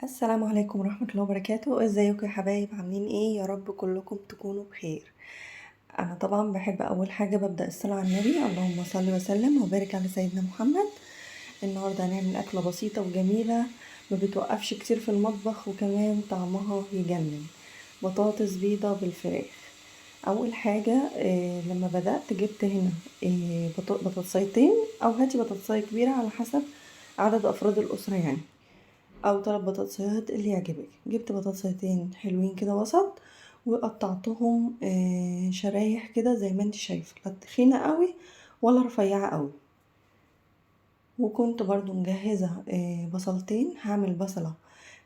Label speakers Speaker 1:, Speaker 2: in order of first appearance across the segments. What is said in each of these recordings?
Speaker 1: السلام عليكم ورحمة الله وبركاته. ازيكم يا حبايب؟ عاملين ايه؟ يا رب كلكم تكونوا بخير. انا طبعا بحب اول حاجة ببدأ الصلاة على النبي، اللهم صل وسلم وبارك على سيدنا محمد. النهاردة هنعمل اكلة بسيطة وجميلة ما بتوقفش كتير في المطبخ، وكمان طعمها يجنن. بطاطس بيضة بالفراخ. اول حاجة لما بدأت جبت هنا بطاطسيتين، او هاتي بطاطساية كبيرة على حسب عدد افراد الاسرة يعني، او 3 بطاطسيات اللي يعجبك. جبت بطاطسيتين حلوين كده وسط، وقطعتهم شرايح كده زي ما انت شايفه، لا تخينه قوي ولا رفيعه قوي. وكنت برضو مجهزه بصلتين، هعمل بصله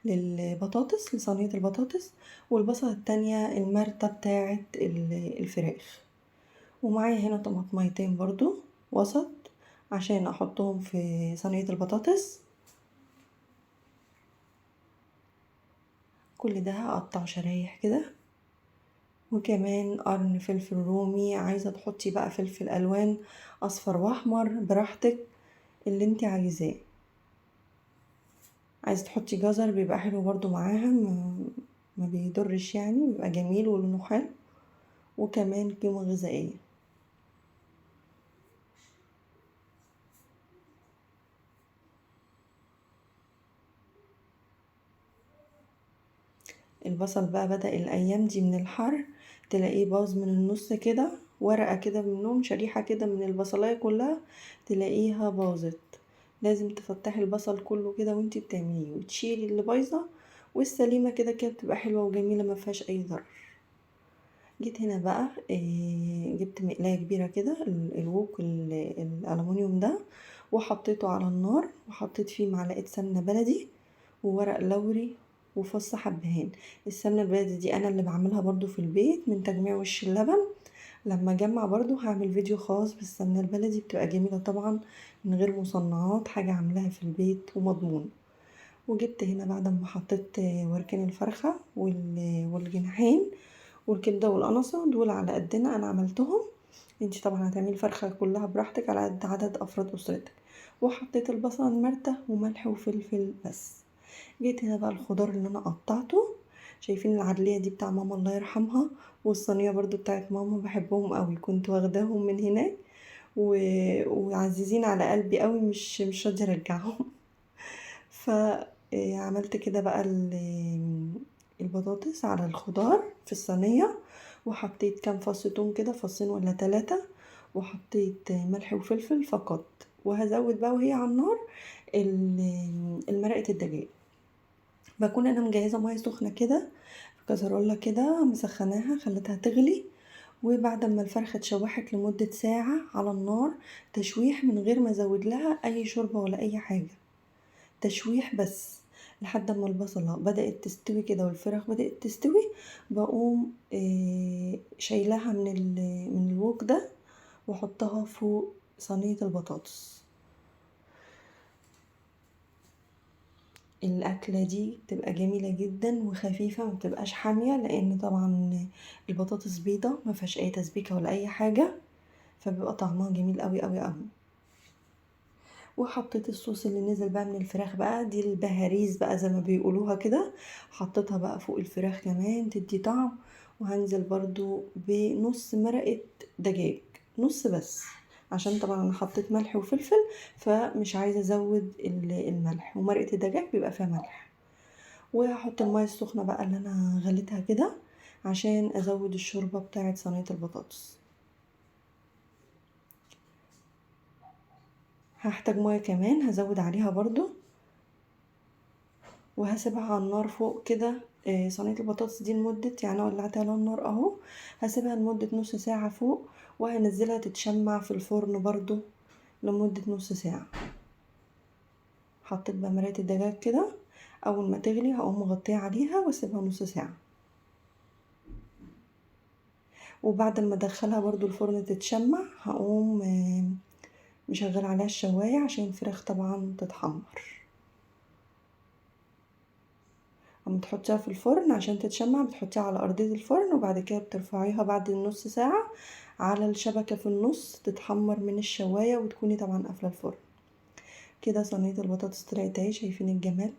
Speaker 1: للبطاطس، لصينيه البطاطس، والبصله التانية المرتة بتاعه الفراخ. ومعايا هنا طماطميتين برضو وسط عشان احطهم في صينيه البطاطس. كل ده هقطع شرايح كده. وكمان قرن فلفل رومي، عايزة تحطي بقى فلفل ألوان أصفر وأحمر براحتك اللي انت عايزاه. عايزة تحطي جزر بيبقى حلو برضو معاها، ما بيضرش يعني، بيبقى جميل ولونه حلو، وكمان قيمة غذائية. البصل بقى بدأ الأيام دي من الحر تلاقيه باظ من النص كده، ورقة كده منهم، شريحة كده من البصلاية كلها تلاقيها باظت. لازم تفتحي البصل كله كده وانتي بتعمليه، وتشيلي اللي بايظة، والسليمة كده كده بتبقى حلوة وجميلة ما فيهاش أي ضرر. جيت هنا بقى جبت مقلاية كبيرة كده، الوok الألمونيوم ده، وحطيته على النار، وحطيت فيه معلقة سمنة بلدي وورق لوري وفص حبهان. السمنة البلدي دي انا اللي بعملها برضو في البيت من تجميع وش اللبن. لما اجمع برضو هعمل فيديو خاص بالسمنة البلدي، بتبقى جميلة طبعا من غير مصنعات، حاجة عاملاها في البيت ومضمون. وجبت هنا بعد ما حطيت وركين الفرخة والجناحين والكبدة والقنصة دول على قدنا انا عملتهم. انتي طبعا هتعملي الفرخة كلها براحتك على قد عدد افراد اسرتك. وحطيت البصل المرتة وملح وفلفل بس. جيت هنا بقى الخضار اللي انا قطعته، شايفين العدلية دي بتاع ماما الله يرحمها، والصينية برضو بتاعت ماما، بحبهم قوي، كنت واخداهم من هناك و... وعزيزين على قلبي قوي، مش راضية ارجعهم. فعملت كده بقى البطاطس على الخضار في الصينية، وحطيت كام فص توم كده، فصين ولا 3، وحطيت ملح وفلفل فقط. وهزود بقى وهي على النار المرقة الدجاج. بكون انا مجهزه ميه سخنه كده في كزرولة كده، مسخناها خليتها تغلي. وبعد ما الفرخه اتشوحت لمده ساعه على النار، تشويح من غير ما ازود لها اي شوربه ولا اي حاجه، تشويح بس، لحد ما البصله بدات تستوي كده والفراخ بدات تستوي. بقوم شايلاها من الوك ده، واحطها فوق صينيه البطاطس. الأكلة دي بتبقى جميلة جدا وخفيفة، ما بتبقاش حامية، لأن طبعا البطاطس بيضة ما فيهاش أي تسبيكة ولا أي حاجة، فبيبقى طعمها جميل قوي قوي قوي. وحطيت الصوص اللي نزل بقى من الفراخ بقى، دي البهاريز بقى زي ما بيقولوها كده، حطيتها بقى فوق الفراخ كمان تدي طعم. وهنزل برضو بنص مرقة دجاج، نص بس، عشان طبعا انا حطيت ملح وفلفل، فمش عايزة ازود الملح، ومرقة الدجاج بيبقى فيها ملح. وهحط المية السخنة بقى اللي انا غليتها كده، عشان ازود الشوربة بتاعت صينية البطاطس. هحتاج مية كمان هزود عليها برضو، وهسيبها على النار فوق كده. صينية البطاطس دي لمدة، يعني أنا ولعت على النار اهو، هسيبها لمدة نص ساعة فوق، وهنزلها تتشمع في الفرن برضو لمدة نص ساعة. حطيت بقى مرقة الدجاج كده، اول ما تغلي هقوم مغطية عليها واسيبها نص ساعة. وبعد ما ادخلها برضو الفرن تتشمع، هقوم مشغل عليها الشواية عشان الفراخ طبعا تتحمر. اما تحطيها في الفرن عشان تتشمع، بتحطيها على ارضية الفرن، وبعد كده بترفعيها بعد النص ساعة على الشبكة في النص تتحمر من الشواية، وتكوني طبعا قافلة الفرن. كده صينية البطاطس طلعت اهي، شايفين الجمال،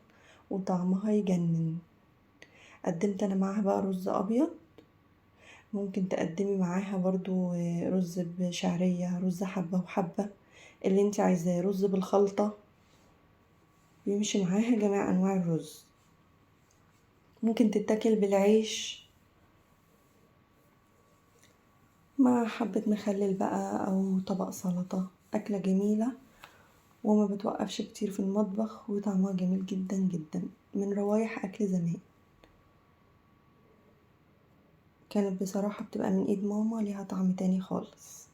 Speaker 1: وطعمها يجنن. قدمت انا معاها بقى رز ابيض، ممكن تقدمي معاها برضو رز بشعرية، رز حبة وحبة، اللي انت عايزاه، رز بالخلطة، بيمشي معاها جميع انواع الرز. ممكن تتاكل بالعيش مع حبة مخلل بقى او طبق سلطة. اكلة جميلة وما بتوقفش كتير في المطبخ، وطعمها جميل جدا جدا، من روايح اكل زمان. كانت بصراحة بتبقى من ايد ماما، ليها طعم تاني خالص.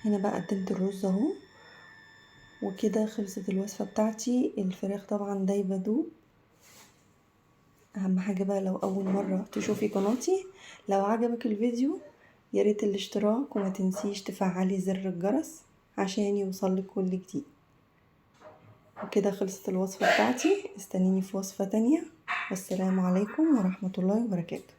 Speaker 1: هنا بقى قدمت الرز اهو، وكده خلصت الوصفة بتاعتي. الفراخ طبعا دايبة دوب. اهم حاجة بقى لو اول مرة تشوفي قناتي، لو عجبك الفيديو ياريت الاشتراك، وما تنسيش تفعلي زر الجرس عشان يوصلك كل جديد. وكده خلصت الوصفة بتاعتي، استنيني في وصفة تانية، والسلام عليكم ورحمة الله وبركاته.